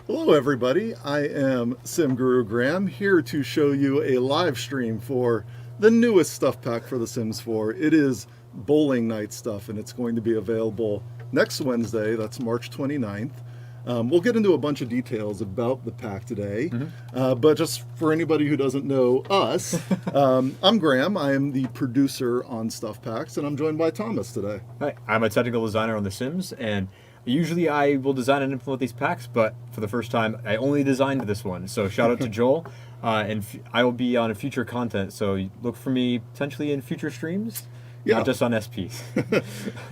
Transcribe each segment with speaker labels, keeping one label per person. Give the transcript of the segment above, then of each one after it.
Speaker 1: Hello everybody, I am Sim Guru Graham here to show you a live stream for the newest stuff pack for The Sims 4. It is Bowling Night stuff and it's going to be available next Wednesday, that's March 29th. We'll get into a bunch of details about the pack today, but just for anybody who doesn't know us, I'm Graham, I am the producer on Stuff Packs and I'm joined by Thomas today.
Speaker 2: Hi, I'm a technical designer on The Sims, and usually I will design and implement these packs, but for the first time, I only designed this one. So shout out to Joel, and I will be on future content, so look for me potentially in future streams, not just on SPs.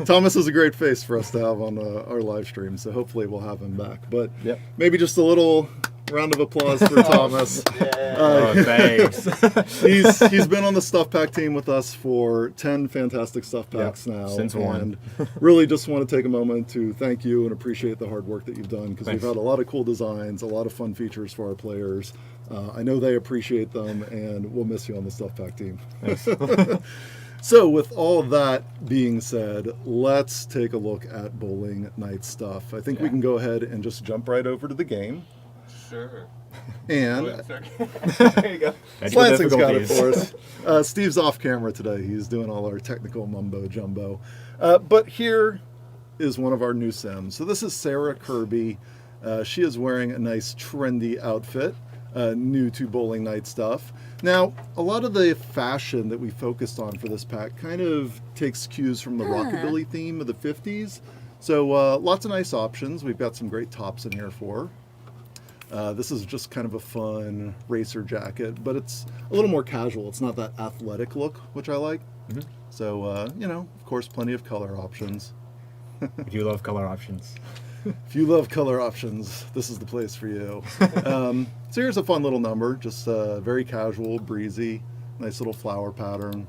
Speaker 1: Thomas is a great face for us to have on our live stream, so hopefully we'll have him back. But
Speaker 2: Yep.
Speaker 1: maybe just a little round of applause for Thomas.
Speaker 2: Thanks.
Speaker 1: He's been on the Stuff Pack team with us for 10 fantastic Stuff Packs now.
Speaker 2: Since one.
Speaker 1: And really just want to take a moment to thank you and appreciate the hard work that you've done, because we've had a lot of cool designs, a lot of fun features for our players. I know they appreciate them, and we'll miss you on the Stuff Pack team.
Speaker 2: Thanks.
Speaker 1: So with all that being said, let's take a look at Bowling Night stuff. I think we can go ahead and just jump right over to the game.
Speaker 3: Sure.
Speaker 1: And
Speaker 3: There you go.
Speaker 1: Slansing's got it for us. Steve's off camera today. He's doing all our technical mumbo jumbo. But here is one of our new Sims. So this is Sarah Kirby. She is wearing a nice trendy outfit, new to Bowling Night stuff. Now, a lot of the fashion that we focused on for this pack kind of takes cues from the rockabilly theme of the 50s. So lots of nice options. We've got some great tops in here for her. This is just kind of a fun racer jacket, but it's a little more casual. It's not that athletic look, which I like. So, you know, of course, plenty of color options.
Speaker 2: If you love color options.
Speaker 1: If you love color options, this is the place for you. So here's a fun little number, just very casual, breezy, nice little flower pattern.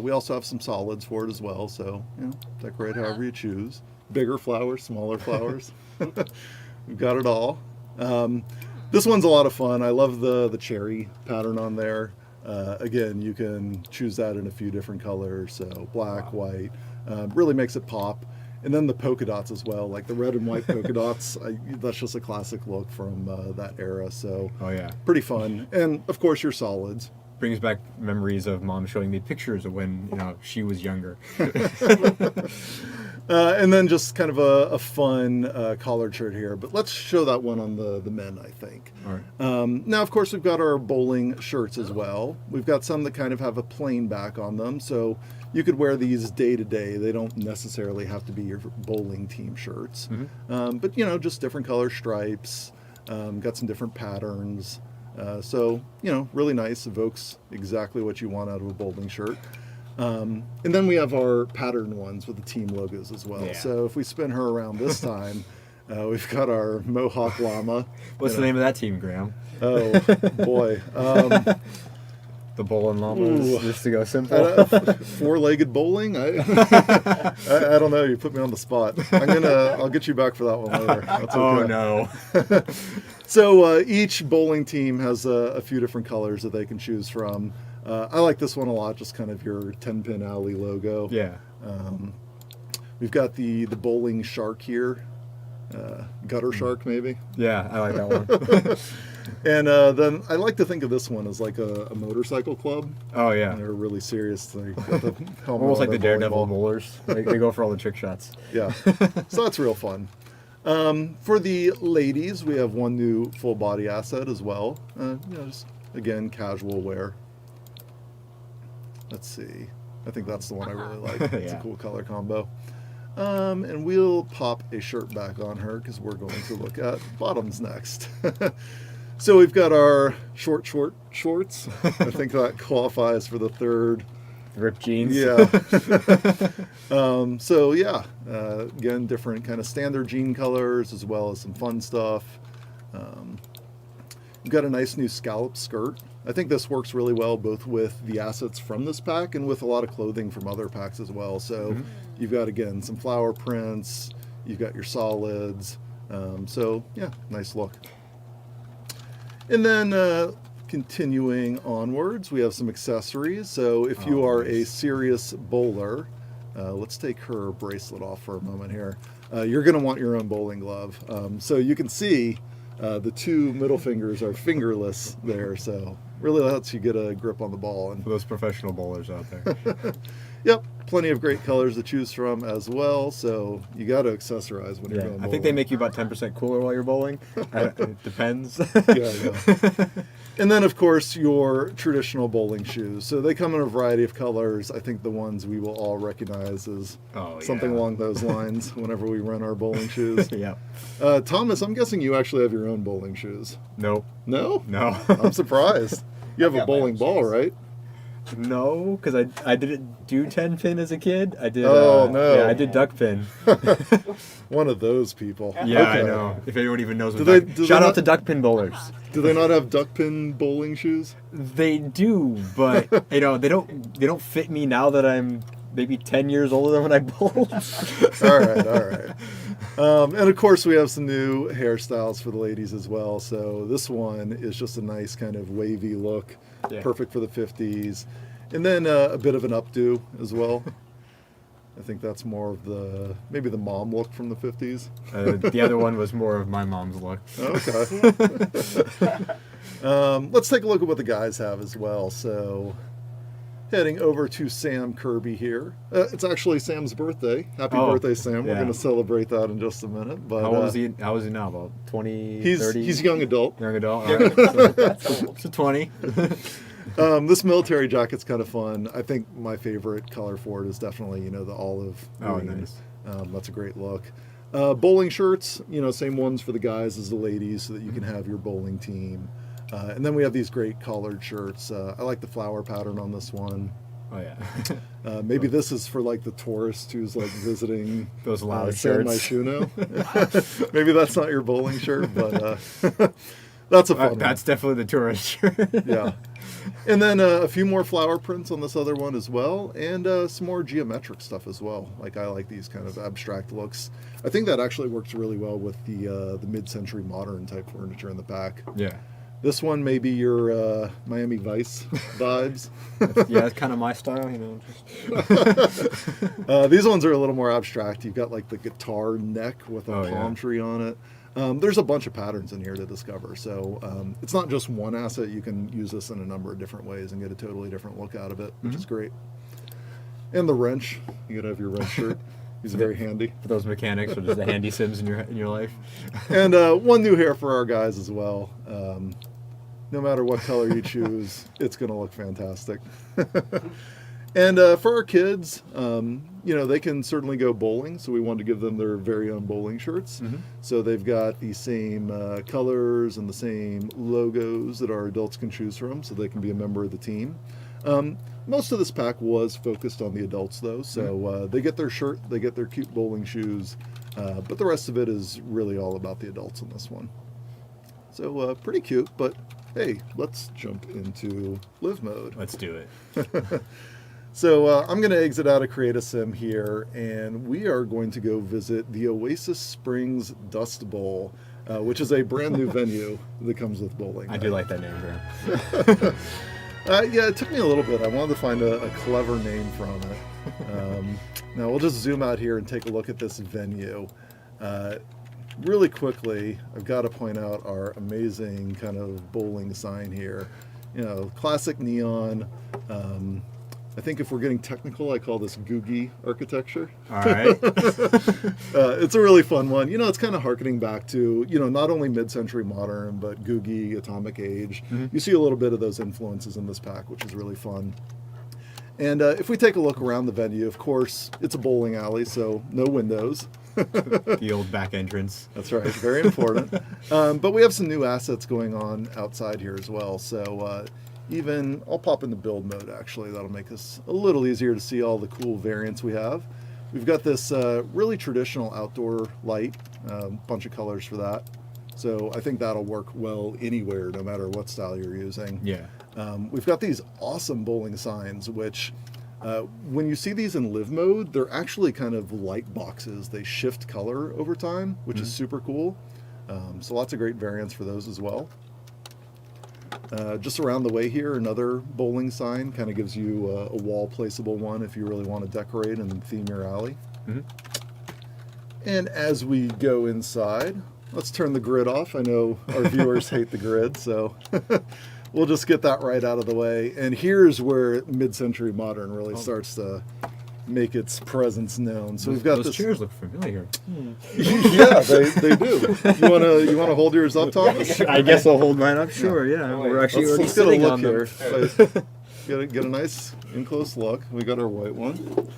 Speaker 1: We also have some solids for it as well, so, you know, decorate however you choose. Bigger flowers, smaller flowers. We've got it all. This one's a lot of fun. I love the cherry pattern on there. Again, you can choose that in a few different colors, so black, white, really makes it pop. And then the polka dots as well, like the red and white polka dots. That's just a classic look from that era, so pretty fun. And of course your solids.
Speaker 2: Brings back memories of Mom showing me pictures of when she was younger.
Speaker 1: And then just kind of a fun collared shirt here. But let's show that one on the men, I think.
Speaker 2: All right.
Speaker 1: Now, of course, we've got our bowling shirts as well. We've got some that kind of have a plain back on them. So you could wear these day to day. They don't necessarily have to be your bowling team shirts. But, you know, just different color stripes. Got some different patterns. So, you know, really nice. Evokes exactly what you want out of a bowling shirt. And then we have our pattern ones with the team logos as well. So if we spin her around this time, we've got our Mohawk Llama.
Speaker 2: What's the name of that team, Graham?
Speaker 1: Oh, boy.
Speaker 2: The Bowling Llamas, just to go simple.
Speaker 1: Four-legged bowling? I don't know. You put me on the spot. I'll get you back for that one later. That's okay.
Speaker 2: Oh, no.
Speaker 1: So each bowling team has a few different colors that they can choose from. I like this one a lot, just kind of your 10-pin alley logo.
Speaker 2: Yeah.
Speaker 1: We've got the bowling shark here. Gutter shark, maybe.
Speaker 2: Yeah, I like that one.
Speaker 1: And then I like to think of this one as like a motorcycle club.
Speaker 2: Oh, yeah.
Speaker 1: They're really serious. They got the helmet
Speaker 2: Almost
Speaker 1: on
Speaker 2: like the
Speaker 1: their
Speaker 2: Daredevil
Speaker 1: volleyball.
Speaker 2: bowlers. They go for all the trick shots.
Speaker 1: Yeah. So that's real fun. For the ladies, we have one new full body asset as well. You know, just again, casual wear. Let's see. I think that's the one I really like. It's a cool color combo. And we'll pop a shirt back on her because we're going to look at bottoms next. So we've got our short shorts. I think that qualifies for the third.
Speaker 2: Ripped jeans.
Speaker 1: Yeah. So yeah, again, different kind of standard jean colors as well as some fun stuff. We've got a nice new scallop skirt. I think this works really well both with the assets from this pack and with a lot of clothing from other packs as well. So you've got, again, some flower prints, you've got your solids. So yeah, nice look. And then continuing onwards, we have some accessories. So if you are a serious bowler, let's take her bracelet off for a moment here. You're going to want your own bowling glove. So you can see The two middle fingers are fingerless there, so really lets you get a grip on the ball. And
Speaker 2: For those professional bowlers out there.
Speaker 1: yep, plenty of great colors to choose from as well. So you got to accessorize when you're
Speaker 2: Yeah,
Speaker 1: going bowling.
Speaker 2: I think they make you about 10% cooler while you're bowling. It depends.
Speaker 1: Yeah. And then, of course, your traditional bowling shoes. So they come in a variety of colors. I think the ones we will all recognize as something
Speaker 2: yeah.
Speaker 1: along those lines whenever we run our bowling shoes.
Speaker 2: Yeah.
Speaker 1: Thomas, I'm guessing you actually have your own bowling shoes.
Speaker 2: Nope.
Speaker 1: No?
Speaker 2: No.
Speaker 1: I'm surprised. You have a
Speaker 3: got my
Speaker 1: bowling
Speaker 3: own
Speaker 1: ball,
Speaker 3: shoes.
Speaker 1: right?
Speaker 2: No, because I didn't do 10 pin as a kid. I did.
Speaker 1: Oh, no.
Speaker 2: Yeah, I did duck pin.
Speaker 1: One of those people.
Speaker 2: Yeah, I
Speaker 1: Okay.
Speaker 2: know. If anyone even knows what
Speaker 1: Do they-
Speaker 2: duck-
Speaker 1: do they
Speaker 2: Shout out
Speaker 1: not-
Speaker 2: to duck pin bowlers.
Speaker 1: Do they not have duck pin bowling shoes?
Speaker 2: They do, but they don't fit me now that I'm maybe 10 years older than when I bowled.
Speaker 1: All right. And of course, we have some new hairstyles for the ladies as well. So this one is just a nice kind of wavy look,
Speaker 2: Yeah.
Speaker 1: perfect for the 50s. And then a bit of an updo as well. I think that's more of maybe the mom look from the 50s.
Speaker 2: The other one was more of my mom's look.
Speaker 1: Okay. Let's take a look at what the guys have as well. So heading over to Sam Kirby here. It's actually Sam's birthday. Happy
Speaker 2: Oh,
Speaker 1: birthday, Sam. We're
Speaker 2: yeah.
Speaker 1: going to celebrate that in just a minute. But
Speaker 2: How old is he? How is he now? About 20,
Speaker 1: He's
Speaker 2: 30?
Speaker 1: he's young adult.
Speaker 2: Young adult. All right. So 20.
Speaker 1: This military jacket's kind of fun. I think my favorite color for it is definitely, the olive
Speaker 2: Oh,
Speaker 1: green.
Speaker 2: nice.
Speaker 1: That's a great look. Bowling shirts, same ones for the guys as the ladies so that you can have your bowling team. And then we have these great collared shirts. I like the flower pattern on this one.
Speaker 2: Oh yeah.
Speaker 1: Maybe this is for like the tourist who's like visiting
Speaker 2: Those loud
Speaker 1: San
Speaker 2: shirts.
Speaker 1: Myshuno. Maybe that's not your bowling shirt, but that's a fun one.
Speaker 2: That's definitely the tourist shirt.
Speaker 1: Yeah. And then a few more flower prints on this other one as well, and some more geometric stuff as well. Like I like these kind of abstract looks. I think that actually works really well with the mid-century modern type furniture in the back.
Speaker 2: Yeah.
Speaker 1: This one may be your Miami Vice vibes.
Speaker 2: Yeah, that's kind of my style,
Speaker 1: These ones are a little more abstract. You've got like the guitar neck with a
Speaker 2: Oh, yeah.
Speaker 1: palm tree on it. There's a bunch of patterns in here to discover. So it's not just one asset. You can use this in a number of different ways and get a totally different look out of it, which is great. And the wrench. You gotta have your wrench shirt. He's very handy.
Speaker 2: For those mechanics or just the handy sims in your life.
Speaker 1: And one new hair for our guys as well. No matter what color you choose, it's going to look fantastic. And for our kids, they can certainly go bowling. So we wanted to give them their very own bowling shirts.
Speaker 2: Mm-hmm.
Speaker 1: So they've got the same colors and the same logos that our adults can choose from, so they can be a member of the team. Most of this pack was focused on the adults, though. So they get their shirt, they get their cute bowling shoes, but the rest of it is really all about the adults in this one. So pretty cute, but hey, let's jump into live mode.
Speaker 2: Let's do it.
Speaker 1: So I'm going to exit out of Create a Sim here, and we are going to go visit the Oasis Springs Dust Bowl, which is a brand new venue that comes with bowling.
Speaker 2: I do like that name, Graham.
Speaker 1: Yeah, it took me a little bit. I wanted to find a clever name from it. Now we'll just zoom out here and take a look at this venue. Really quickly, I've got to point out our amazing kind of bowling sign here. Classic neon. I think if we're getting technical, I call this Googie architecture.
Speaker 2: All right.
Speaker 1: It's a really fun one. It's kind of harkening back to, not only mid-century modern, but Googie, Atomic Age.
Speaker 2: Mm-hmm.
Speaker 1: You see a little bit of those influences in this pack, which is really fun. And if we take a look around the venue, of course, it's a bowling alley, so no windows.
Speaker 2: The old back entrance.
Speaker 1: That's right, very important. But we have some new assets going on outside here as well. So I'll pop into build mode actually. That'll make this a little easier to see all the cool variants we have. We've got this really traditional outdoor light, bunch of colors for that. So I think that'll work well anywhere, no matter what style you're using.
Speaker 2: Yeah.
Speaker 1: We've got these awesome bowling signs, which when you see these in live mode, they're actually kind of light boxes. They shift color over time, which is super cool. So lots of great variants for those as well. Just around the way here, another bowling sign kind of gives you a wall placeable one if you really want to decorate and theme your alley.
Speaker 2: Mm-hmm.
Speaker 1: And as we go inside, let's turn the grid off. I know our viewers hate the grid, so we'll just get that right out of the way. And here's where mid-century modern really starts to make its presence known. So we've got
Speaker 2: those
Speaker 1: this.
Speaker 2: chairs look familiar.
Speaker 1: Yeah, they do. You wanna hold yours up, Thomas?
Speaker 2: I guess I'll hold mine up. Sure, yeah. We're actually already
Speaker 1: Let's get a
Speaker 2: sitting
Speaker 1: look
Speaker 2: on
Speaker 1: here.
Speaker 2: them.
Speaker 1: Get a nice in-close look. We got our white one.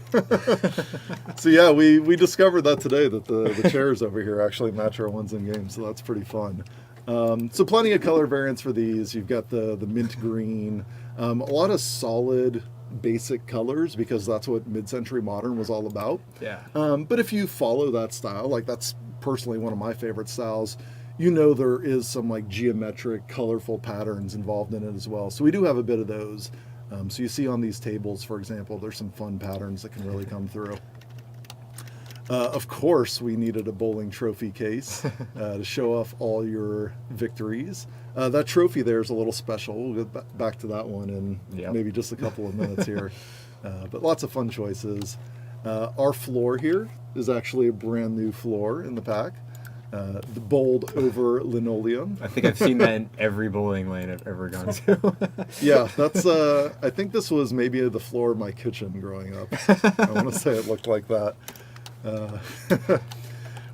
Speaker 1: So yeah, we discovered that today, that the chairs over here actually match our ones in game, so that's pretty fun. So plenty of color variants for these. You've got the mint green, a lot of solid basic colors, because that's what mid-century modern was all about.
Speaker 2: Yeah.
Speaker 1: But if you follow that style, like that's personally one of my favorite styles, you know there is some like geometric, colorful patterns involved in it as well. So we do have a bit of those. So you see on these tables, for example, there's some fun patterns that can really come through. Of course, we needed a bowling trophy case to show off all your victories. That trophy there is a little special. We'll get back to that one in maybe just a couple of minutes here. But lots of fun choices. Our floor here is actually a brand new floor in the pack. The bowled over linoleum.
Speaker 2: I think I've seen that in every bowling lane I've ever gone to.
Speaker 1: Yeah, that's. I think this was maybe the floor of my kitchen growing up. I want to say it looked like that.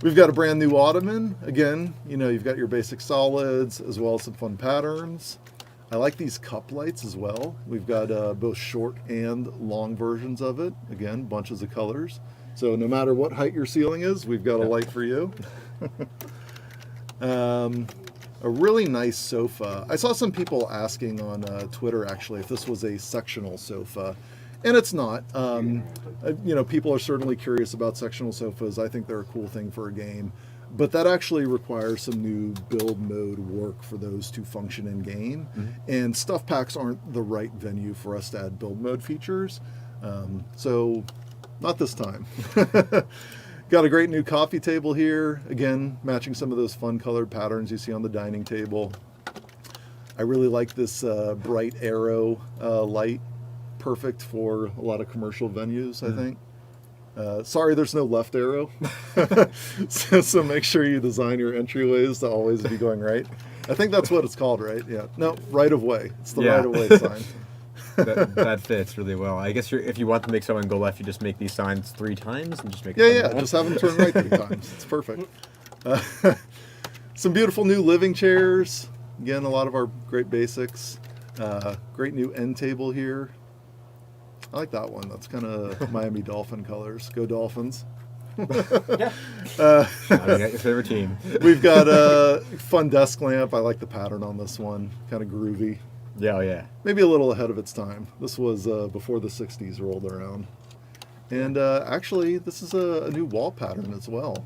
Speaker 1: We've got a brand new ottoman. Again, you know, you've got your basic solids as well as some fun patterns. I like these cup lights as well. We've got both short and long versions of it. Again, bunches of colors. So no matter what height your ceiling is, we've got a light for you. A really nice sofa. I saw some people asking on Twitter actually if this was a sectional sofa, and it's not. You know, people are certainly curious about sectional sofas. I think they're a cool thing for a game, but that actually requires some new build mode work for those to function in game. And stuff packs aren't the right venue for us to add build mode features. So not this time. Got a great new coffee table here, again matching some of those fun colored patterns you see on the dining table. I really like this bright arrow light, perfect for a lot of commercial venues, I think. Sorry there's no left arrow, so make sure you design your entryways to always be going right. I think that's what it's called, right? Yeah, no, right of way. It's the right of way sign.
Speaker 2: that fits really well. I guess if you want to make someone go left, you just make these signs 3 times and just make
Speaker 1: Just have them turn right 3 times. It's perfect. Some beautiful new living chairs. Again, a lot of our great basics. Great new end table here. I like that one. That's kind of Miami Dolphin colors. Go Dolphins.
Speaker 2: You got your favorite team.
Speaker 1: We've got a fun desk lamp. I like the pattern on this one. Kind of groovy.
Speaker 2: Yeah.
Speaker 1: Maybe a little ahead of its time. This was before the 60s rolled around. And actually, this is a new wall pattern as well.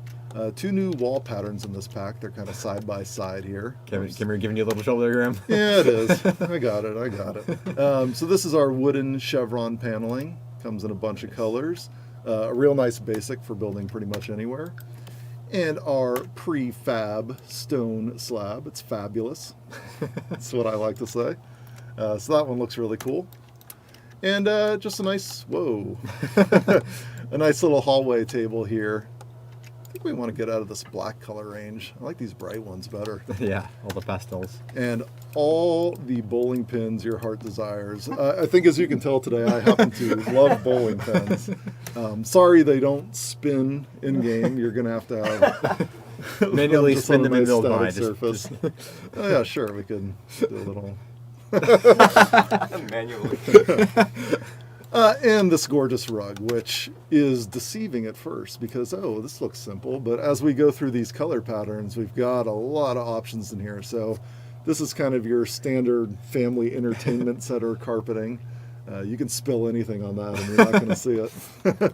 Speaker 1: 2 new wall patterns in this pack. They're kind of side by side here.
Speaker 2: Kimmer giving you a little shoulder, Graham?
Speaker 1: Yeah, it is. I got it. So this is our wooden chevron paneling. Comes in a bunch of colors. A real nice basic for building pretty much anywhere. And our prefab stone slab. It's fabulous. That's what I like to say. So that one looks really cool. And just a nice, a nice little hallway table here. I think we want to get out of this black color range. I like these bright ones better.
Speaker 2: Yeah, all the pastels.
Speaker 1: And all the bowling pins your heart desires. I think as you can tell today, I happen to love bowling pins. Sorry they don't spin in game. You're going to have
Speaker 2: manually spin them and build by.
Speaker 1: Surface. Oh yeah, sure. We could do a little...
Speaker 3: Manually.
Speaker 1: And this gorgeous rug, which is deceiving at first because, oh, this looks simple. But as we go through these color patterns, we've got a lot of options in here. So this is kind of your standard family entertainment center carpeting. You can spill anything on that and you're not going to see it.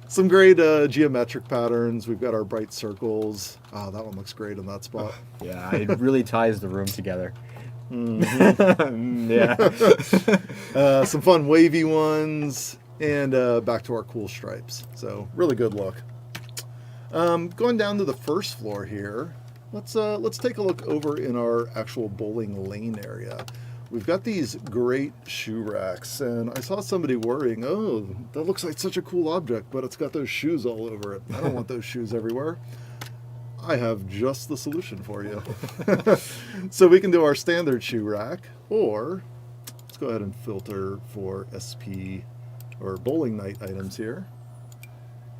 Speaker 1: Some great geometric patterns. We've got our bright circles. Oh, that one looks great in that spot.
Speaker 2: Yeah, it really ties the room together.
Speaker 1: Yeah. Some fun wavy ones, and back to our cool stripes. So really good look. Going down to the first floor here, let's take a look over in our actual bowling lane area. We've got these great shoe racks, and I saw somebody worrying, oh, that looks like such a cool object, but it's got those shoes all over it. I don't want those shoes everywhere. I have just the solution for you. So we can do our standard shoe rack, or let's go ahead and filter for SP or bowling night items here.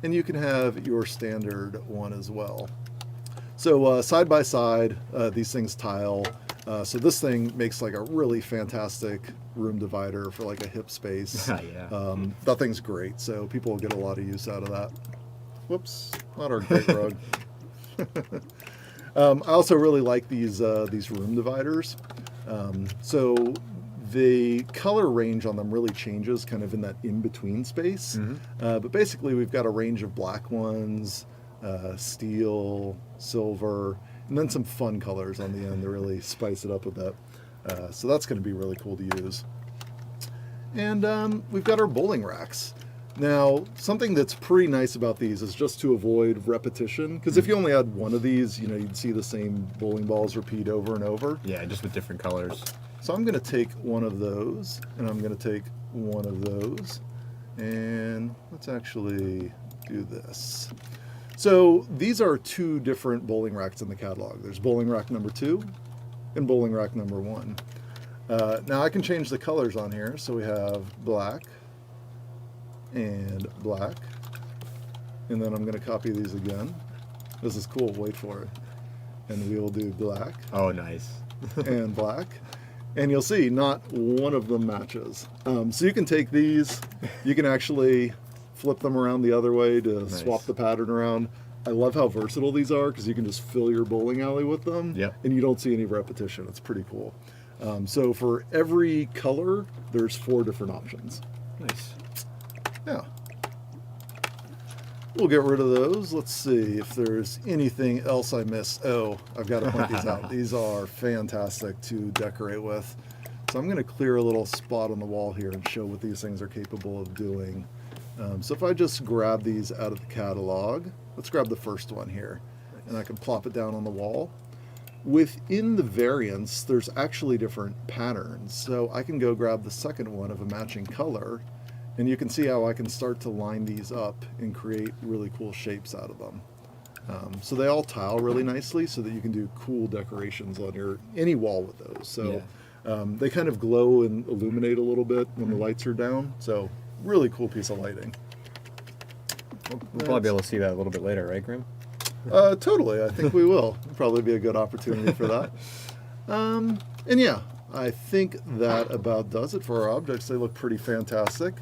Speaker 1: And you can have your standard one as well. So side by side, these things tile. So this thing makes like a really fantastic room divider for like a hip space.
Speaker 2: Yeah.
Speaker 1: That thing's great. So people will get a lot of use out of that. Whoops, not our great rug. I also really like these room dividers. So the color range on them really changes kind of in that in-between space. But basically we've got a range of black ones, steel, silver, and then some fun colors on the end to really spice it up a bit. So that's going to be really cool to use. And we've got our bowling racks. Now, something that's pretty nice about these is just to avoid repetition, because if you only had one of these, you know, you'd see the same bowling balls repeat over and over.
Speaker 2: Yeah, just with different colors.
Speaker 1: So I'm going to take one of those, and I'm going to take one of those, and let's actually do this. So these are two different bowling racks in the catalog. There's bowling rack number 2 and bowling rack number 1. Now I can change the colors on here, so we have black and black, and then I'm going to copy these again. This is cool, wait for it. And we will do black.
Speaker 2: Oh, nice.
Speaker 1: And black, and you'll see not one of them matches. So you can take these, you can actually flip them around the other way to swap the pattern around. I love how versatile these are because you can just fill your bowling alley with them, and you don't see any repetition. It's pretty cool. So for every color, there's 4 different options.
Speaker 2: Nice.
Speaker 1: Yeah. We'll get rid of those. Let's see if there's anything else I missed. Oh, I've got to point these out. These are fantastic to decorate with. So I'm going to clear a little spot on the wall here and show what these things are capable of doing. So if I just grab these out of the catalog, let's grab the first one here, and I can plop it down on the wall. Within the variants, there's actually different patterns. So I can go grab the second one of a matching color, and you can see how I can start to line these up and create really cool shapes out of them. So they all tile really nicely so that you can do cool decorations on any wall with those. So they kind of glow and illuminate a little bit when the lights are down. So really cool piece of lighting.
Speaker 2: We'll probably be able to see that a little bit later, right, Grim?
Speaker 1: Totally, I think we will. Probably be a good opportunity for that. And yeah, I think that about does it for our objects. They look pretty fantastic.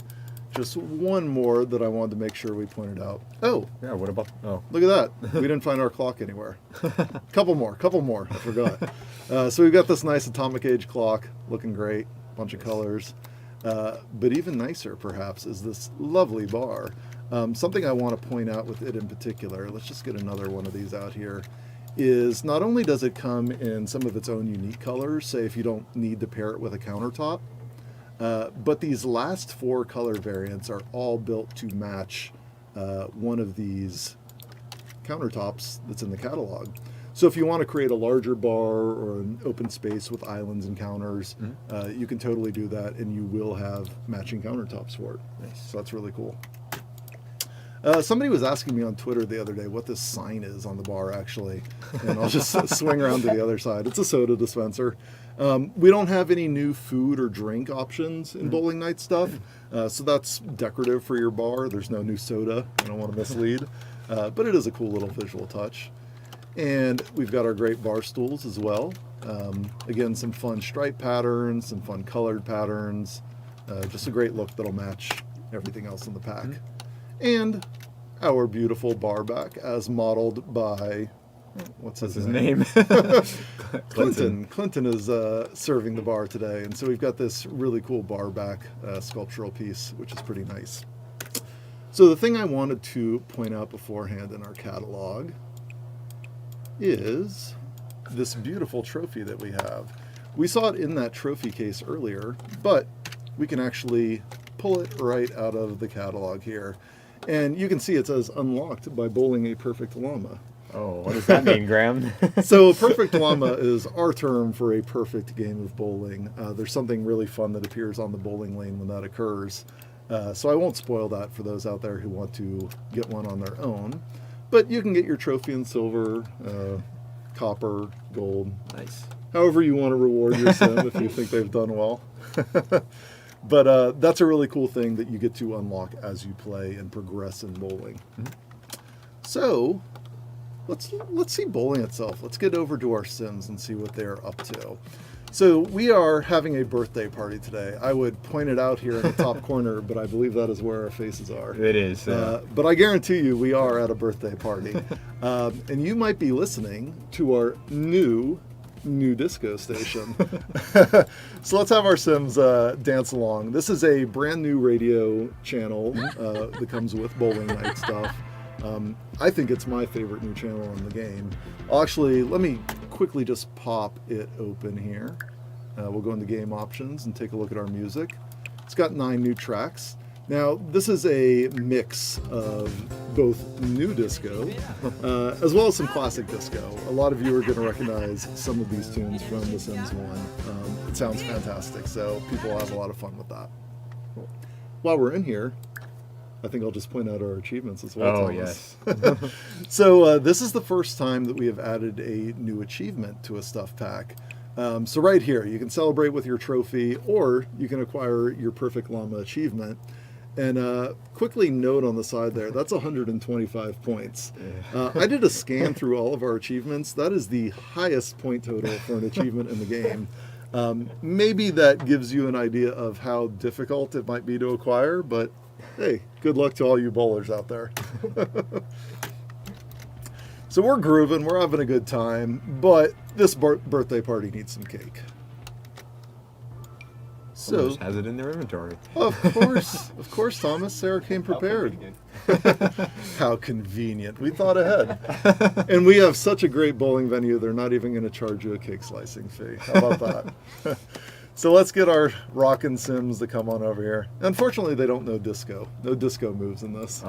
Speaker 1: Just one more that I wanted to make sure we pointed out. Oh,
Speaker 2: Yeah, what about... Oh.
Speaker 1: look at that. We didn't find our clock anywhere. Couple more. I forgot. So we've got this nice atomic age clock, looking great, bunch of colors. But even nicer, perhaps, is this lovely bar. Something I want to point out with it in particular, let's just get another one of these out here, is not only does it come in some of its own unique colors, say if you don't need to pair it with a countertop, but these last 4 color variants are all built to match one of these countertops that's in the catalog. So if you want to create a larger bar or an open space with islands and counters, you can totally do that, and you will have matching countertops for it.
Speaker 2: Nice.
Speaker 1: So that's really cool. Somebody was asking me on Twitter the other day what this sign is on the bar, actually, and I'll just swing around to the other side. It's a soda dispenser. We don't have any new food or drink options in bowling night stuff, so that's decorative for your bar. There's no new soda. I don't want to mislead, but it is a cool little visual touch. And we've got our great bar stools as well. Again, some fun stripe patterns, some fun colored patterns. Just a great look that'll match everything else in the pack. And our beautiful bar back as modeled by, what's his name? Clinton. Clinton is serving the bar today. And so we've got this really cool bar back sculptural piece, which is pretty nice. So the thing I wanted to point out beforehand in our catalog is this beautiful trophy that we have. We saw it in that trophy case earlier, but we can actually pull it right out of the catalog here. And you can see it says unlocked by bowling a perfect llama.
Speaker 2: Oh, what does that mean, Graham?
Speaker 1: So a perfect llama is our term for a perfect game of bowling. There's something really fun that appears on the bowling lane when that occurs. So I won't spoil that for those out there who want to get one on their own. But you can get your trophy in silver, copper, gold,
Speaker 2: Nice.
Speaker 1: however you want to reward your sim if you think they've done well. But that's a really cool thing that you get to unlock as you play and progress in bowling. So let's see bowling itself. Let's get over to our sims and see what they're up to. So we are having a birthday party today. I would point it out here in the top corner, but I believe that is where our faces are.
Speaker 2: It is.
Speaker 1: But I guarantee you we are at a birthday party. And you might be listening to our new disco station. So let's have our sims dance along. This is a brand new radio channel that comes with bowling night stuff. I think it's my favorite new channel in the game. Actually, let me quickly just pop it open here. We'll go into game options and take a look at our music. It's got 9 new tracks. Now, this is a mix of both new disco as well as some classic disco. A lot of you are going to recognize some of these tunes from The Sims 1. It sounds fantastic, so people will have a lot of fun with that. While we're in here, I think I'll just point out our achievements as well.
Speaker 2: Oh,
Speaker 1: Thomas.
Speaker 2: yes.
Speaker 1: So this is the first time that we have added a new achievement to a stuff pack. So right here, you can celebrate with your trophy, or you can acquire your Perfect Llama achievement. And quickly note on the side there, that's 125 points. I did a scan through all of our achievements. That is the highest point total for an achievement in the game. Maybe that gives you an idea of how difficult it might be to acquire, but hey, good luck to all you bowlers out there. So we're grooving, we're having a good time, but this birthday party needs some cake.
Speaker 2: Someone
Speaker 1: So,
Speaker 2: just has it in their inventory.
Speaker 1: of course, Thomas, Sarah came prepared. How convenient. We thought ahead. And we have such a great bowling venue, they're not even going to charge you a cake slicing fee. How about that? So let's get our rockin' sims to come on over here. Unfortunately, they don't know disco. No disco moves in this.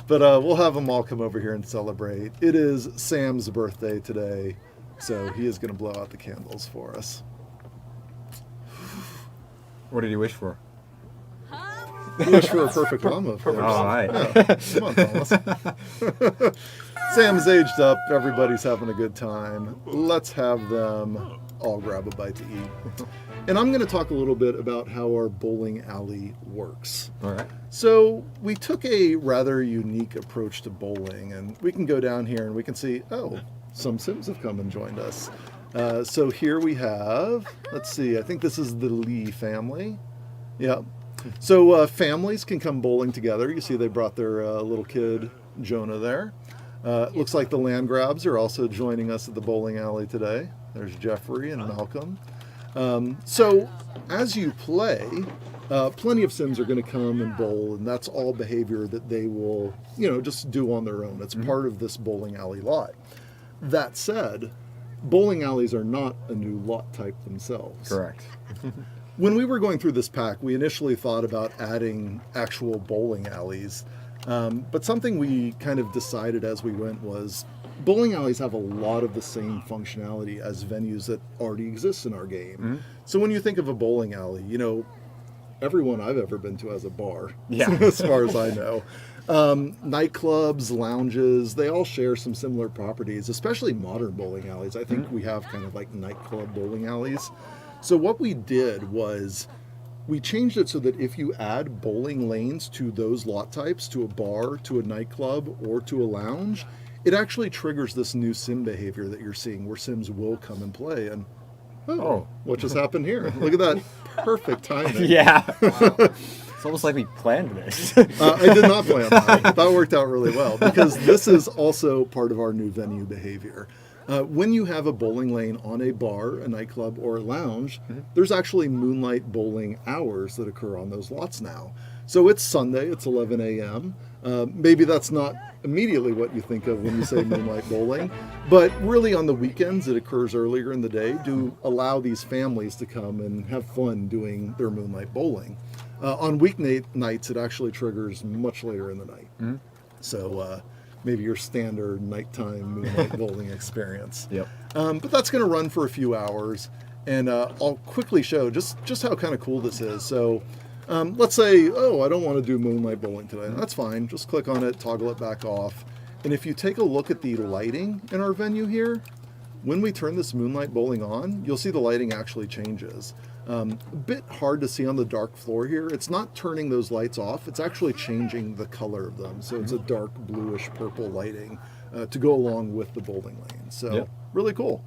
Speaker 1: But we'll have them all come over here and celebrate. It is Sam's birthday today, so he is going to blow out the candles for us.
Speaker 2: What did he wish for?
Speaker 1: He wished for a perfect llama, of course.
Speaker 2: All right.
Speaker 1: Yeah. Come on, Thomas. Sam's aged up. Everybody's having a good time. Let's have them all grab a bite to eat. And I'm going to talk a little bit about how our bowling alley works.
Speaker 2: All right.
Speaker 1: So we took a rather unique approach to bowling, and we can go down here and we can see, oh, some sims have come and joined us. So here we have, let's see, I think this is the Lee family. Yeah. So families can come bowling together. You see they brought their little kid, Jonah, there. Looks like the land grabs are also joining us at the bowling alley today. There's Jeffrey and Malcolm. So as you play, plenty of sims are going to come and bowl, and that's all behavior that they will, just do on their own. It's part of this bowling alley lot. That said, bowling alleys are not a new lot type themselves.
Speaker 2: Correct.
Speaker 1: When we were going through this pack, we initially thought about adding actual bowling alleys. But something we kind of decided as we went was bowling alleys have a lot of the same functionality as venues that already exist in our game. So when you think of a bowling alley, everyone I've ever been to has a bar, as far as I know. Nightclubs, lounges, they all share some similar properties, especially modern bowling alleys. I think we have kind of like nightclub bowling alleys. So what we did was we changed it so that if you add bowling lanes to those lot types, to a bar, to a nightclub, or to a lounge, it actually triggers this new sim behavior that you're seeing where sims will come and play. And what just happened here? Look at that perfect timing.
Speaker 2: Yeah. Wow. It's almost like we planned this.
Speaker 1: I did not plan that. That worked out really well because this is also part of our new venue behavior. When you have a bowling lane on a bar, a nightclub, or a lounge, there's actually moonlight bowling hours that occur on those lots now. So it's Sunday, it's 11 a.m. Maybe that's not immediately what you think of when you say moonlight bowling, but really on the weekends, it occurs earlier in the day to allow these families to come and have fun doing their moonlight bowling. On weeknight nights, it actually triggers much later in the night. So maybe your standard nighttime moonlight bowling experience.
Speaker 2: Yep.
Speaker 1: But that's going to run for a few hours, and I'll quickly show just how kind of cool this is. So Let's say, oh, I don't want to do moonlight bowling today. That's fine. Just click on it, toggle it back off. And if you take a look at the lighting in our venue here, when we turn this moonlight bowling on, you'll see the lighting actually changes. A bit hard to see on the dark floor here. It's not turning those lights off. It's actually changing the color of them. So it's a dark bluish purple lighting to go along with the bowling lane. So really cool.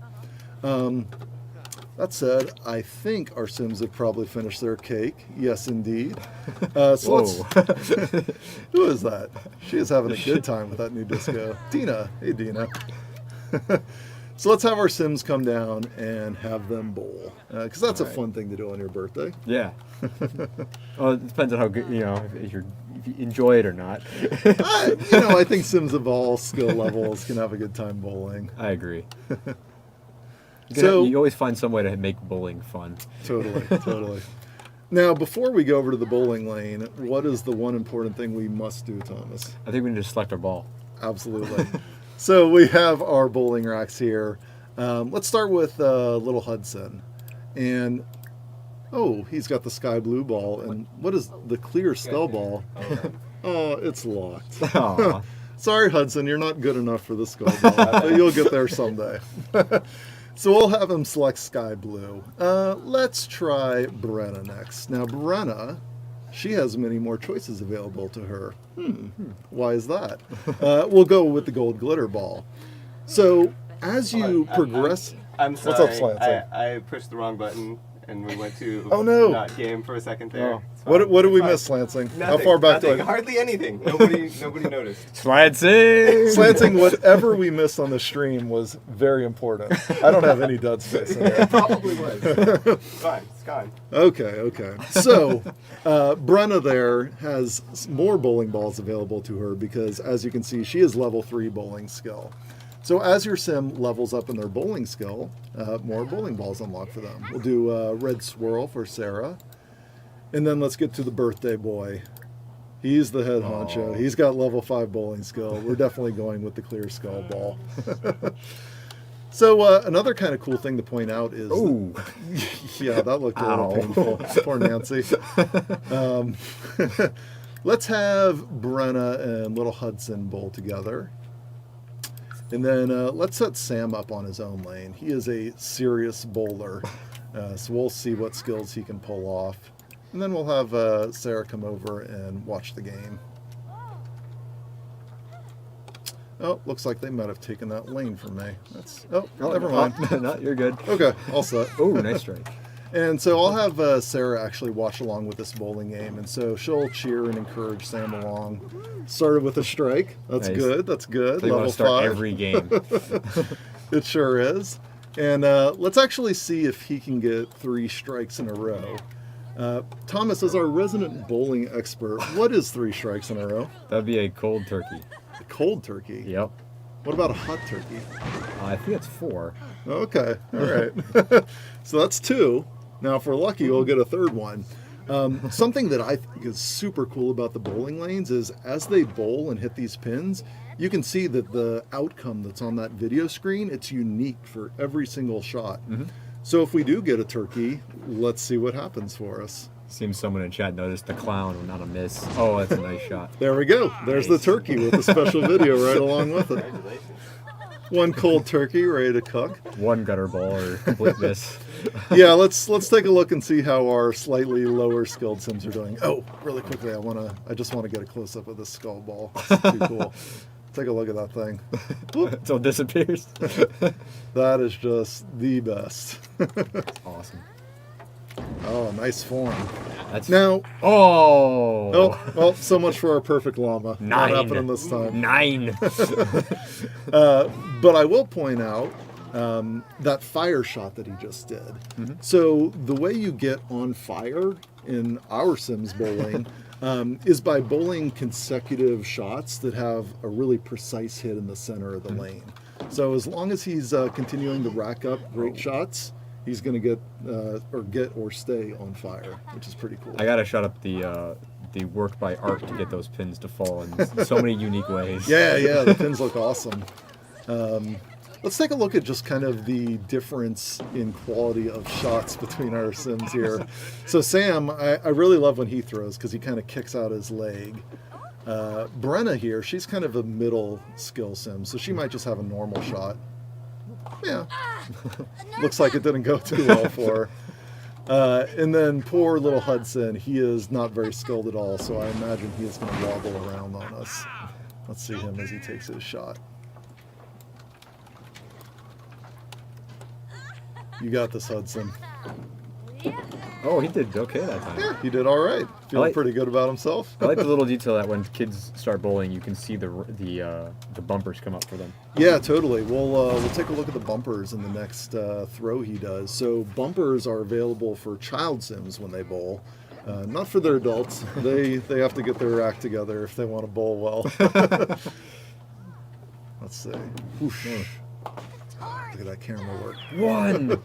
Speaker 1: That said, I think our Sims have probably finished their cake. Yes, indeed. So let's... Who is that? She is having a good time with that new disco. Dina. Hey, Dina. So let's have our Sims come down and have them bowl. Because that's a fun thing to do on your birthday.
Speaker 2: Yeah. Well, it depends on how good, if you enjoy it or not.
Speaker 1: I think Sims of all skill levels can have a good time bowling.
Speaker 2: I agree.
Speaker 1: So
Speaker 2: you always find some way to make bowling fun.
Speaker 1: Totally. Now, before we go over to the bowling lane, what is the one important thing we must do, Thomas?
Speaker 2: I think we need to select our ball.
Speaker 1: Absolutely. So we have our bowling racks here. Let's start with little Hudson. And, oh, he's got the sky blue ball. And what is the clear skull ball? Oh, it's locked.
Speaker 2: Aw.
Speaker 1: Sorry, Hudson, you're not good enough for the skull ball. But you'll get there someday. So we'll have him select sky blue. Let's try Brenna next. Now, Brenna, she has many more choices available to her. Why is that? We'll go with the gold glitter ball. So as you progress...
Speaker 3: I'm sorry.
Speaker 1: What's up, Slancy?
Speaker 3: I pushed the wrong button and we went to
Speaker 1: Oh, no.
Speaker 3: not game for a second there.
Speaker 2: Oh.
Speaker 3: It's fine.
Speaker 1: What did we
Speaker 3: It's
Speaker 1: miss,
Speaker 3: fine.
Speaker 1: Lansing?
Speaker 3: Nothing,
Speaker 1: How far back
Speaker 3: nothing,
Speaker 1: do I...
Speaker 3: Hardly anything. Nobody noticed.
Speaker 2: Slancing!
Speaker 1: Slancing, whatever we missed on the stream was very important. I don't have any dud space in there.
Speaker 3: It probably was. It's fine. It's gone.
Speaker 1: Okay. So, Brenna there has more bowling balls available to her because, as you can see, she is level 3 bowling skill. So as your sim levels up in their bowling skill, more bowling balls unlock for them. We'll do red swirl for Sarah. And then let's get to the birthday boy. He's the head honcho. He's got level 5 bowling skill. We're definitely going with the clear skull ball. So another kind of cool thing to point out is...
Speaker 2: Ooh.
Speaker 1: Yeah, that looked a little painful. Poor Nancy. Let's have Brenna and little Hudson bowl together. And then let's set Sam up on his own lane. He is a serious bowler. So we'll see what skills he can pull off. And then we'll have Sarah come over and watch the game. Oh, looks like they might have taken that lane from me. Never mind.
Speaker 2: No, you're good.
Speaker 1: Okay, all set.
Speaker 2: Oh, nice strike.
Speaker 1: And so I'll have Sarah actually watch along with this bowling game. And so she'll cheer and encourage Sam along. Started with a strike. That's
Speaker 2: Nice.
Speaker 1: good. That's good.
Speaker 2: So you want
Speaker 1: Level
Speaker 2: to start
Speaker 1: 5.
Speaker 2: every game.
Speaker 1: It sure is. And let's actually see if he can get 3 strikes in a row. Thomas, as our resident bowling expert, what is 3 strikes in a row?
Speaker 2: That'd be a cold turkey.
Speaker 1: A cold turkey?
Speaker 2: Yep.
Speaker 1: What about a hot turkey?
Speaker 2: I think it's 4.
Speaker 1: Okay, all right. So that's 2. Now, if we're lucky, we'll get a 3rd one. Something that I think is super cool about the bowling lanes is as they bowl and hit these pins, you can see that the outcome that's on that video screen, it's unique for every single shot. So if we do get a turkey, let's see what happens for us.
Speaker 2: Seems someone in chat noticed the clown, not a miss. Oh, that's a nice shot.
Speaker 1: There we go. There's the turkey with the special video right along with it.
Speaker 3: Congratulations.
Speaker 1: 1 cold turkey ready to cook.
Speaker 2: 1 gutter ball or complete miss.
Speaker 1: Yeah, let's take a look and see how our slightly lower skilled Sims are doing. Oh, really quickly, I just want to get a close up of this skull ball. It's too cool. Take a look at that thing.
Speaker 2: So it disappears.
Speaker 1: That is just the best.
Speaker 2: Awesome.
Speaker 1: Oh, nice form.
Speaker 2: That's
Speaker 1: Now,
Speaker 2: Oh.
Speaker 1: well, so much for our perfect llama.
Speaker 2: 9.
Speaker 1: Not happening this time.
Speaker 2: 9.
Speaker 1: But I will point out that fire shot that he just did. So the way you get on fire in our Sims bowling is by bowling consecutive shots that have a really precise hit in the center of the lane. So as long as he's continuing to rack up great shots, he's going to get or stay on fire, which is pretty cool.
Speaker 2: I gotta shut up the work by art to get those pins to fall in so many unique ways.
Speaker 1: Yeah, the pins look awesome. let's take a look at just kind of the difference in quality of shots between our Sims here. So Sam, I really love when he throws because he kind of kicks out his leg. Brenna here, she's kind of a middle skill Sim, so she might just have a normal shot. Yeah, looks like it didn't go too well for her. And then poor little Hudson, he is not very skilled at all, so I imagine he is going to wobble around on us. Let's see him as he takes his shot. You got this, Hudson.
Speaker 2: Oh, he did okay that time.
Speaker 1: Yeah, he did all right. Feeling pretty good about himself.
Speaker 2: I like the little detail that when kids start bowling, you can see the bumpers come up for them.
Speaker 1: Yeah, totally. We'll take a look at the bumpers in the next throw he does. So bumpers are available for child Sims when they bowl. Not for their adults. They have to get their act together if they want to bowl well. Let's see. Whoosh. Look at that camera work.
Speaker 2: One!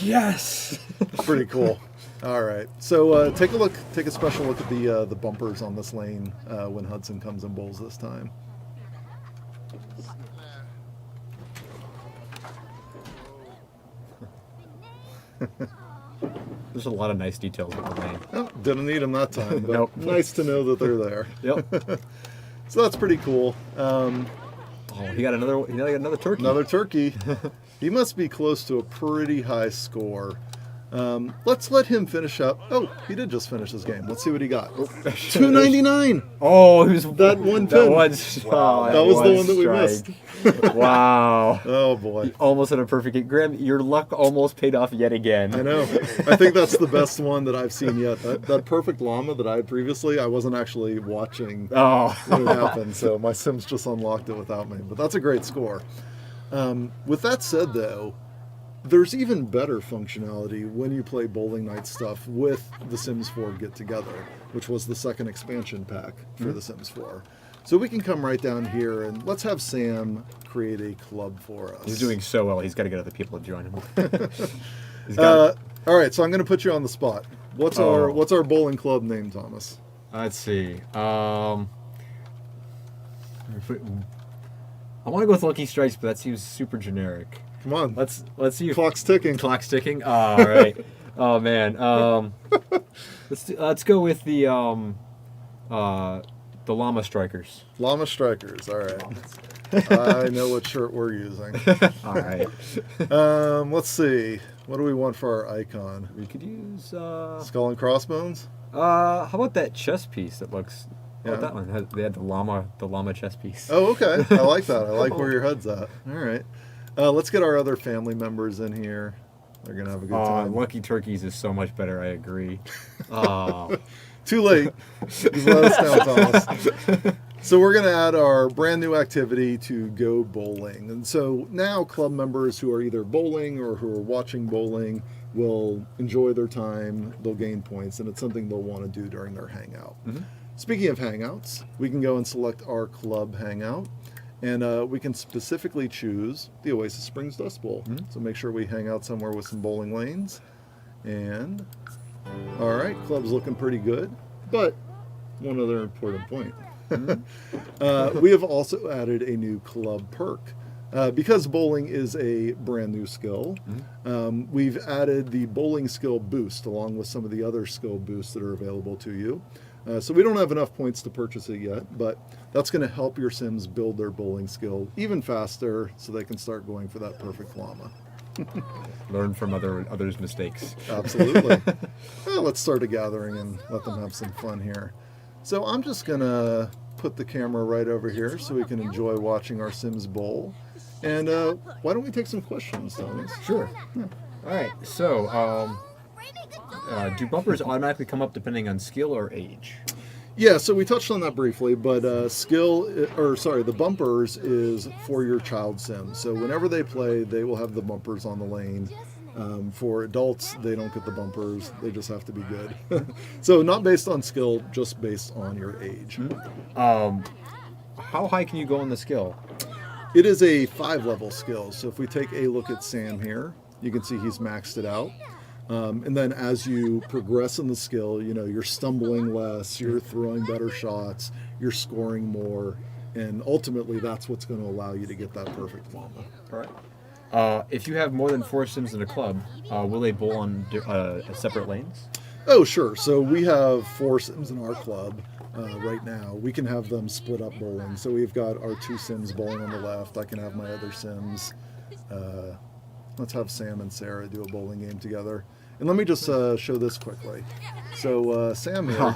Speaker 2: Yes!
Speaker 1: Pretty cool. All right. So take a special look at the bumpers on this lane when Hudson comes and bowls this time.
Speaker 2: There's a lot of nice details in the lane.
Speaker 1: Oh, didn't need them that time, but
Speaker 2: Nope.
Speaker 1: nice to know that they're there.
Speaker 2: Yep.
Speaker 1: So that's pretty cool.
Speaker 2: Oh, he got another turkey.
Speaker 1: Another turkey. He must be close to a pretty high score. Let's let him finish up. Oh, he did just finish his game. Let's see what he got. 299.
Speaker 2: Oh, he was
Speaker 1: That one pin.
Speaker 2: That was,
Speaker 3: Wow.
Speaker 1: That was the one that we missed.
Speaker 2: Wow.
Speaker 1: Oh boy.
Speaker 2: Almost had a perfect game. Graham, your luck almost paid off yet again.
Speaker 1: I know. I think that's the best one that I've seen yet. That perfect llama that I had previously, I wasn't actually watching
Speaker 2: Oh.
Speaker 1: when it happened, so my Sims just unlocked it without me. But that's a great score. With that said, though, there's even better functionality when you play Bowling Night stuff with the Sims 4 Get Together, which was the second expansion pack for the Sims 4. So we can come right down here and let's have Sam create a club for us.
Speaker 2: He's doing so well. He's got to get other people to join him.
Speaker 1: All right, so I'm going to put you on the spot. What's our bowling club name, Thomas?
Speaker 2: Let's see. I want to go with Lucky Strikes, but that seems super generic.
Speaker 1: Come on.
Speaker 2: Let's see.
Speaker 1: Clock's ticking.
Speaker 2: Clock's ticking. All right. Oh man. Let's go with the Llama Strikers.
Speaker 1: Llama Strikers. All right. I know what shirt we're using.
Speaker 2: All right.
Speaker 1: Let's see. What do we want for our icon?
Speaker 2: We could use.
Speaker 1: Skull and crossbones.
Speaker 2: How about that chess piece that looks?
Speaker 1: Yeah.
Speaker 2: Oh, that one. They had the llama chess piece.
Speaker 1: Oh, okay. I like that. I like where your head's at. All right. Let's get our other family members in here. They're gonna have a good time.
Speaker 2: Lucky Turkeys is so much better. I agree. Oh.
Speaker 1: Too late. Just let us down, Thomas. So we're gonna add our brand new activity to Go Bowling, and so now club members who are either bowling or who are watching bowling will enjoy their time. They'll gain points, and it's something they'll want to do during their hangout.
Speaker 2: Mm-hmm.
Speaker 1: Speaking of hangouts, we can go and select our club hangout. And we can specifically choose the Oasis Springs Dust Bowl.
Speaker 2: Mm-hmm.
Speaker 1: So make sure we hang out somewhere with some bowling lanes. And, all right, club's looking pretty good. But one other important point. We have also added a new club perk. Because bowling is a brand new skill, we've added the bowling skill boost along with some of the other skill boosts that are available to you. So we don't have enough points to purchase it yet, but that's going to help your Sims build their bowling skill even faster so they can start going for that perfect llama.
Speaker 2: Learn from others' mistakes.
Speaker 1: Absolutely. Well, let's start a gathering and let them have some fun here. So I'm just going to put the camera right over here so we can enjoy watching our Sims bowl. And why don't we take some questions, Thomas?
Speaker 2: Sure. Yeah. All right. So, do bumpers automatically come up depending on skill or age?
Speaker 1: Yeah, so we touched on that briefly, but the bumpers is for your child sim. So whenever they play, they will have the bumpers on the lane. For adults, they don't get the bumpers. They just have to be good. So not based on skill, just based on your age.
Speaker 2: How high can you go on the skill?
Speaker 1: It is a 5-level skill. So if we take a look at Sam here, you can see he's maxed it out. And then as you progress in the skill, you're stumbling less, you're throwing better shots, you're scoring more, and ultimately that's what's going to allow you to get that perfect llama.
Speaker 2: All right. If you have more than 4 Sims in a club, will they bowl on separate lanes?
Speaker 1: Oh, sure. So we have 4 Sims in our club right now. We can have them split up bowling. So we've got our 2 Sims bowling on the left. I can have my other Sims. Let's have Sam and Sarah do a bowling game together. And let me just show this quickly. So Sam here.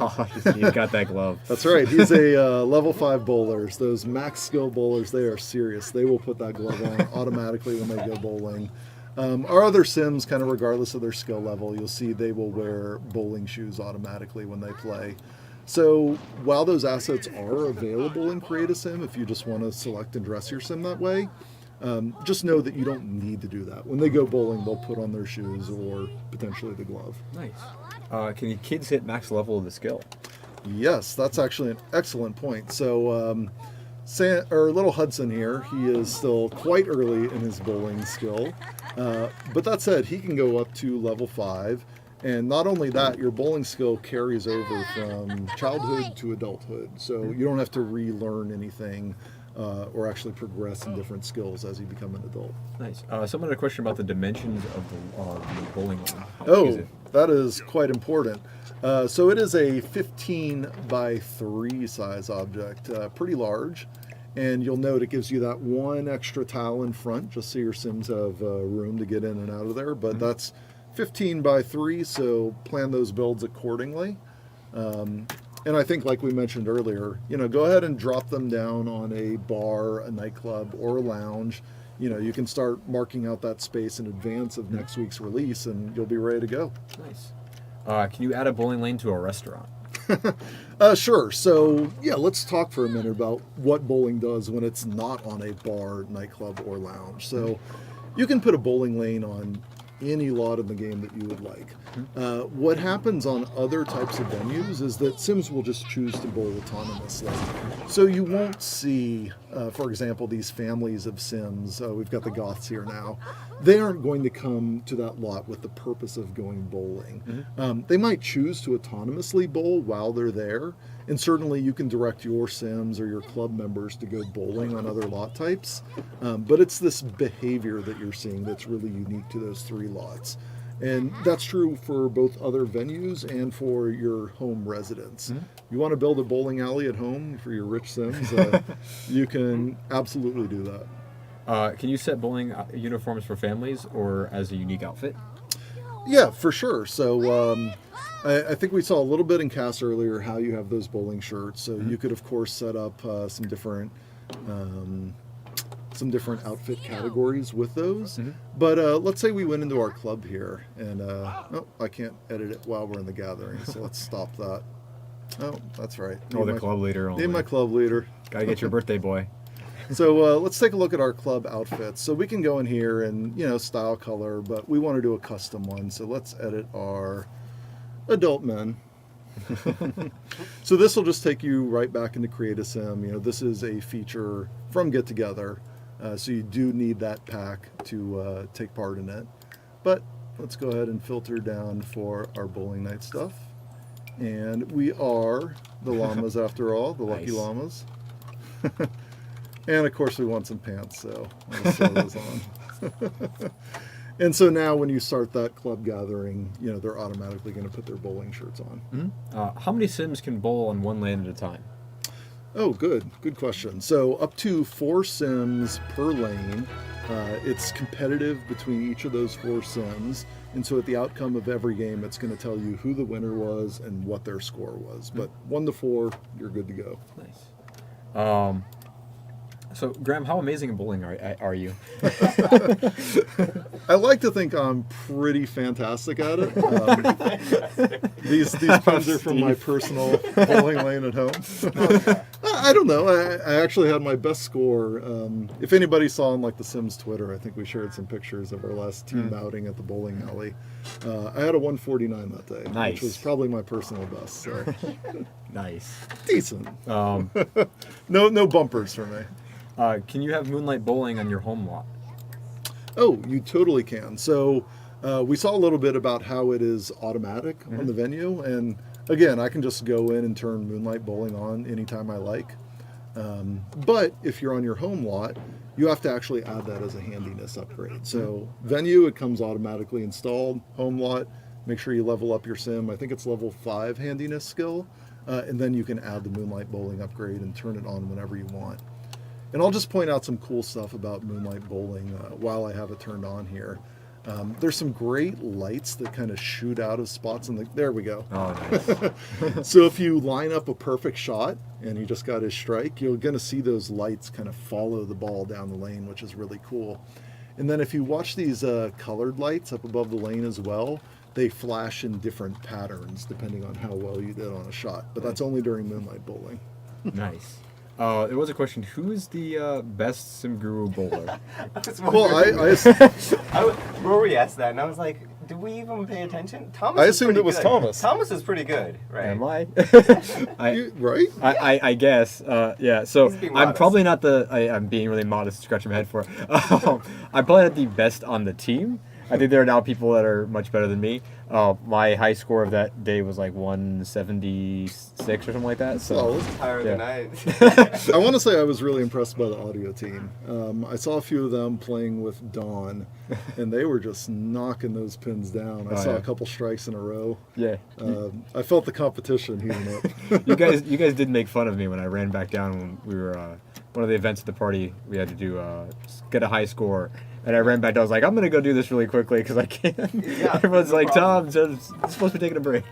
Speaker 2: He's got that glove.
Speaker 1: That's right. He's a level 5 bowlers. Those max skill bowlers, they are serious. They will put that glove on automatically when they go bowling. Our other Sims, kind of regardless of their skill level, you'll see they will wear bowling shoes automatically when they play. So while those assets are available in Create a Sim, if you just want to select and dress your Sim that way, just know that you don't need to do that. When they go bowling, they'll put on their shoes or potentially the glove.
Speaker 2: Nice. Can the kids hit max level of the skill?
Speaker 1: Yes, that's actually an excellent point. So little Hudson here, he is still quite early in his bowling skill. But that said, he can go up to level 5. And not only that, your bowling skill carries over from childhood to adulthood. So you don't have to relearn anything or actually progress in different skills as you become an adult.
Speaker 2: Nice. Someone had a question about the dimensions of the bowling lane.
Speaker 1: Oh, that is quite important. So it is a 15 by 3 size object, pretty large. And you'll note it gives you that one extra tile in front, just so your Sims have room to get in and out of there. But that's 15 by 3, so plan those builds accordingly. And I think, like we mentioned earlier, go ahead and drop them down on a bar, a nightclub, or a lounge. You can start marking out that space in advance of next week's release, and you'll be ready to go.
Speaker 2: Nice. Can you add a bowling lane to a restaurant?
Speaker 1: Sure. So, let's talk for a minute about what bowling does when it's not on a bar, nightclub, or lounge. So, you can put a bowling lane on any lot in the game that you would like. What happens on other types of venues is that Sims will just choose to bowl autonomously. So you won't see, for example, these families of Sims. We've got the Goths here now. They aren't going to come to that lot with the purpose of going bowling. They might choose to autonomously bowl while they're there, and certainly you can direct your Sims or your club members to go bowling on other lot types. But it's this behavior that you're seeing that's really unique to those 3 lots. And that's true for both other venues and for your home residents. You want to build a bowling alley at home for your rich Sims, you can absolutely do that.
Speaker 2: Can you set bowling uniforms for families or as a unique outfit?
Speaker 1: Yeah, for sure. So I think we saw a little bit in CAS earlier how you have those bowling shirts. So you could, of course, set up some different outfit categories with those. But let's say we went into our club here, and I can't edit it while we're in the gathering, so let's stop that. Oh, that's right.
Speaker 2: The club leader only.
Speaker 1: Name my club leader.
Speaker 2: Gotta get your birthday boy.
Speaker 1: So let's take a look at our club outfits. So we can go in here and, style color, but we want to do a custom one. So let's edit our adult men. So this will just take you right back into Create a Sim. This is a feature from Get Together. So you do need that pack to take part in it. But let's go ahead and filter down for our bowling night stuff. And we are the llamas after all, the lucky llamas. And of course we want some pants, so I'll sew those on. And so now when you start that club gathering, they're automatically going to put their bowling shirts on.
Speaker 2: How many Sims can bowl on one lane at a time?
Speaker 1: Oh, good question. So up to 4 Sims per lane. It's competitive between each of those 4 Sims. And so at the outcome of every game, it's going to tell you who the winner was and what their score was. But 1 to 4, you're good to go.
Speaker 2: Nice. So, Graham, how amazing at bowling are you?
Speaker 1: I like to think I'm pretty fantastic at it. These puns are from my personal bowling lane at home. I don't know. I actually had my best score. If anybody saw on the Sims Twitter, I think we shared some pictures of our last team outing at the bowling alley. I had a 149 that day,
Speaker 2: nice.
Speaker 1: Which was probably my personal best. So.
Speaker 2: Nice.
Speaker 1: Decent. No bumpers for me.
Speaker 2: Can you have moonlight bowling on your home lot?
Speaker 1: Oh, you totally can. So we saw a little bit about how it is automatic on the venue. And again, I can just go in and turn moonlight bowling on anytime I like. But if you're on your home lot, you have to actually add that as a handiness upgrade. So venue, it comes automatically installed. Home lot, make sure you level up your sim. I think it's level 5 handiness skill. And then you can add the Moonlight Bowling upgrade and turn it on whenever you want. And I'll just point out some cool stuff about Moonlight Bowling while I have it turned on here. There's some great lights that kind of shoot out of spots in the... There we go.
Speaker 2: Oh, nice.
Speaker 1: So if you line up a perfect shot and he just got his strike, you're going to see those lights kind of follow the ball down the lane, which is really cool. And then if you watch these colored lights up above the lane as well, they flash in different patterns depending on how well you did on a shot. But that's only during Moonlight Bowling.
Speaker 2: Nice. There was a question. Who is the best Sim Guru bowler?
Speaker 1: Well,
Speaker 3: Rory asked that, and I was like, "Did we even pay attention?" Thomas.
Speaker 1: I
Speaker 3: is
Speaker 1: assumed
Speaker 3: pretty
Speaker 1: it was
Speaker 3: good.
Speaker 1: Thomas.
Speaker 3: Thomas is pretty good, right?
Speaker 2: Am I?
Speaker 1: right?
Speaker 2: I guess. Yeah. So
Speaker 3: He's being
Speaker 2: I'm
Speaker 3: modest.
Speaker 2: probably not the. I'm being really modest, scratching my head for it. I'm probably not the best on the team. I think there are now people that are much better than me. My high score of that day was like 176 or something like that. So
Speaker 1: Solid.
Speaker 3: Higher than I.
Speaker 1: I want to say I was really impressed by the audio team. I saw a few of them playing with Dawn, and they were just knocking those pins down. I saw
Speaker 2: yeah.
Speaker 1: a couple strikes in a row.
Speaker 2: yeah,
Speaker 1: I felt the competition heating up.
Speaker 2: you guys did make fun of me when I ran back down when we were one of the events at the party. We had to do get a high score. And I ran back down. I was like, I'm going to go do this really quickly because I can.
Speaker 3: Yeah,
Speaker 2: Everyone's
Speaker 3: no
Speaker 2: like,
Speaker 3: problem.
Speaker 2: Tom, it's supposed to be taking a break.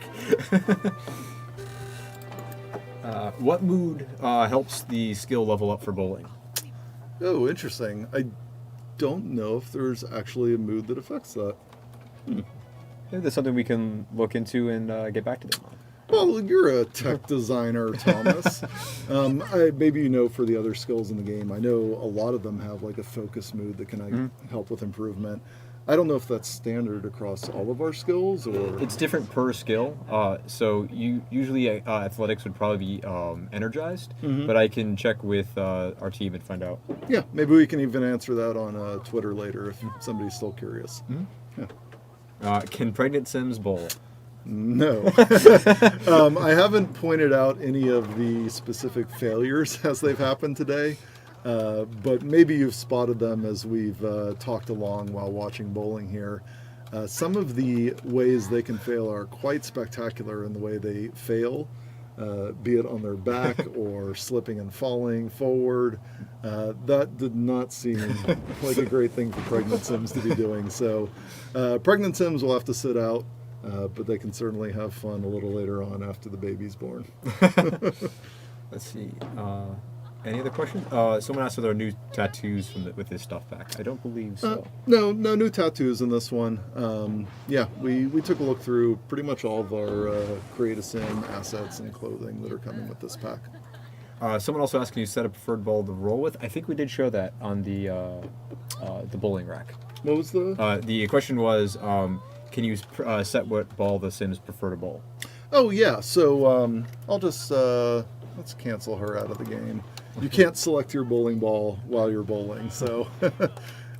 Speaker 2: What mood helps the skill level up for bowling?
Speaker 1: Oh, interesting. I don't know if there's actually a mood that affects that.
Speaker 2: Maybe that's something we can look into and get back to them on.
Speaker 1: Well, you're a tech designer, Thomas. Maybe you know for the other skills in the game. I know a lot of them have like a focus mood that can help with improvement. I don't know if that's standard across all of our skills or...
Speaker 2: It's different per skill. So usually athletics would probably be energized, but I can check with our team and find out.
Speaker 1: Yeah, maybe we can even answer that on Twitter later if somebody's still curious. Yeah.
Speaker 2: Can pregnant Sims bowl?
Speaker 1: No. I haven't pointed out any of the specific failures as they've happened today, but maybe you've spotted them as we've talked along while watching bowling here. Some of the ways they can fail are quite spectacular in the way they fail, be it on their back or slipping and falling forward. That did not seem like a great thing for pregnant Sims to be doing. So pregnant Sims will have to sit out. But they can certainly have fun a little later on after the baby's born.
Speaker 2: Let's see. Any other questions? Someone asked if there are new tattoos with this stuff pack. I don't believe so.
Speaker 1: No new tattoos in this one. Yeah, we took a look through pretty much all of our Create-A-Sim assets and clothing that are coming with this pack.
Speaker 2: Someone also asked, can you set a preferred ball to roll with? I think we did show that on the bowling rack.
Speaker 1: What was
Speaker 2: The question was, can you set what ball the Sims prefer to bowl?
Speaker 1: Oh yeah, so I'll just let's cancel her out of the game. You can't select your bowling ball while you're bowling, so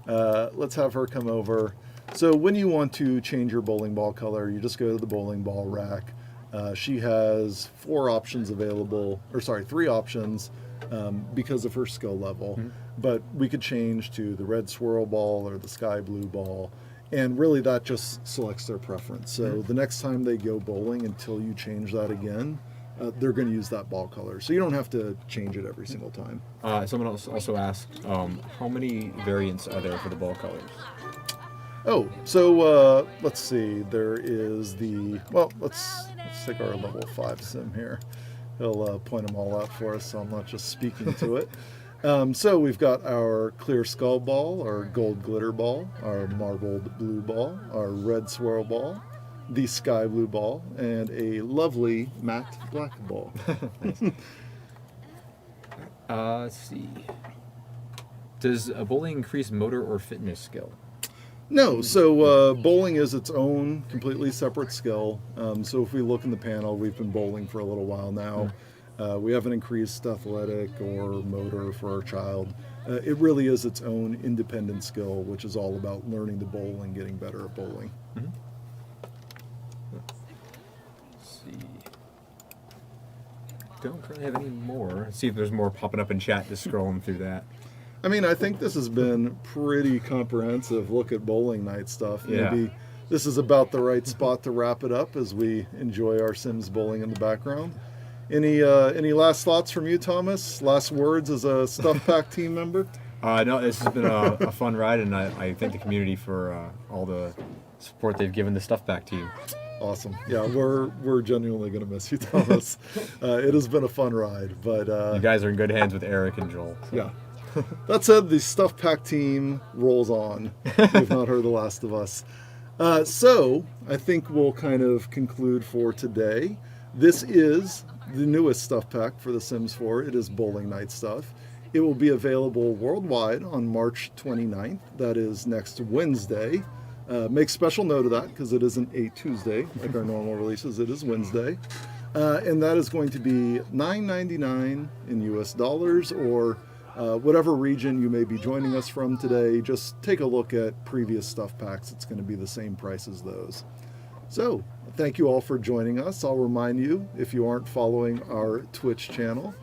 Speaker 1: let's have her come over. So when you want to change your bowling ball color, you just go to the bowling ball rack. She has 3 options because of her skill level. But we could change to the red swirl ball or the sky blue ball. And really that just selects their preference. So the next time they go bowling, until you change that again, they're going to use that ball color. So you don't have to change it every single time.
Speaker 2: Someone else also asked, how many variants are there for the ball colors?
Speaker 1: Oh, so let's see. There is let's take our level 5 sim here. He'll point them all out for us, so I'm not just speaking to it. So we've got our clear skull ball, our gold glitter ball, our marbled blue ball, our red swirl ball, the sky blue ball, and a lovely matte black ball.
Speaker 2: Let's see. Does bowling increase motor or fitness skill?
Speaker 1: No, so bowling is its own completely separate skill. So if we look in the panel, we've been bowling for a little while now. We haven't increased athletic or motor for our child. It really is its own independent skill, which is all about learning to bowl and getting better at bowling.
Speaker 2: Let's see. don't currently have any more. Let's see if there's more popping up in chat. Just scrolling through that.
Speaker 1: I mean, I think this has been pretty comprehensive look at bowling night stuff.
Speaker 2: Yeah.
Speaker 1: Maybe this is about the right spot to wrap it up as we enjoy our Sims bowling in the background. Any last thoughts from you, Thomas? Last words as a Stuff Pack team member?
Speaker 2: No, this has been a fun ride, and I thank the community for all the support they've given the Stuff Pack team.
Speaker 1: Awesome. Yeah, we're genuinely going to miss you, Thomas. It has been a fun ride, but
Speaker 2: You guys are in good hands with Eric and Joel. So.
Speaker 1: yeah. That said, the Stuff Pack team rolls on. You've not heard The Last of Us. So I think we'll kind of conclude for today. This is the newest Stuff Pack for The Sims 4. It is Bowling Night Stuff. It will be available worldwide on March 29th. That is next Wednesday. Make special note of that because it isn't a Tuesday like our normal releases. It is Wednesday. And that is going to be $9.99 in US dollars, or whatever region you may be joining us from today. Just take a look at previous Stuff Packs. It's going to be the same price as those. So thank you all for joining us. I'll remind you, if you aren't following our Twitch channel,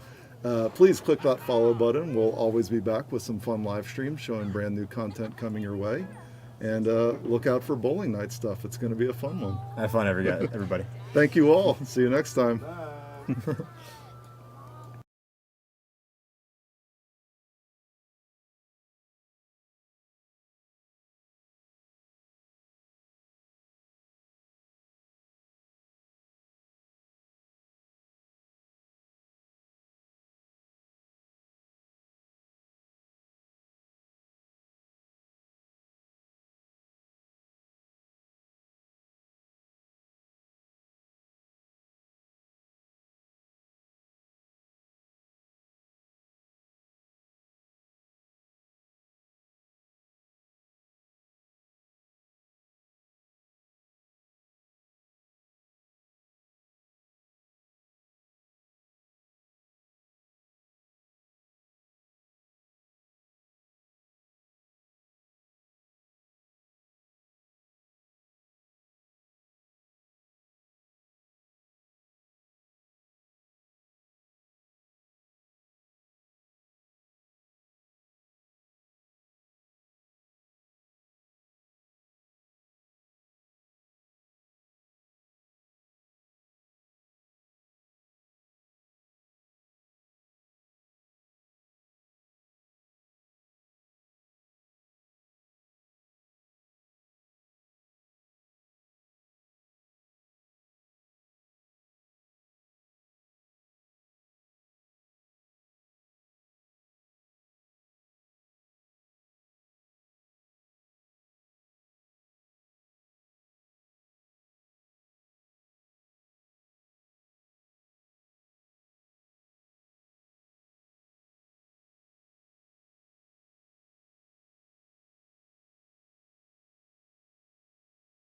Speaker 1: please click that follow button. We'll always be back with some fun live streams showing brand new content coming your way. And look out for Bowling Night Stuff. It's going to be a fun one.
Speaker 2: Have fun, everybody.
Speaker 1: Thank you all. See you next time.
Speaker 3: Bye.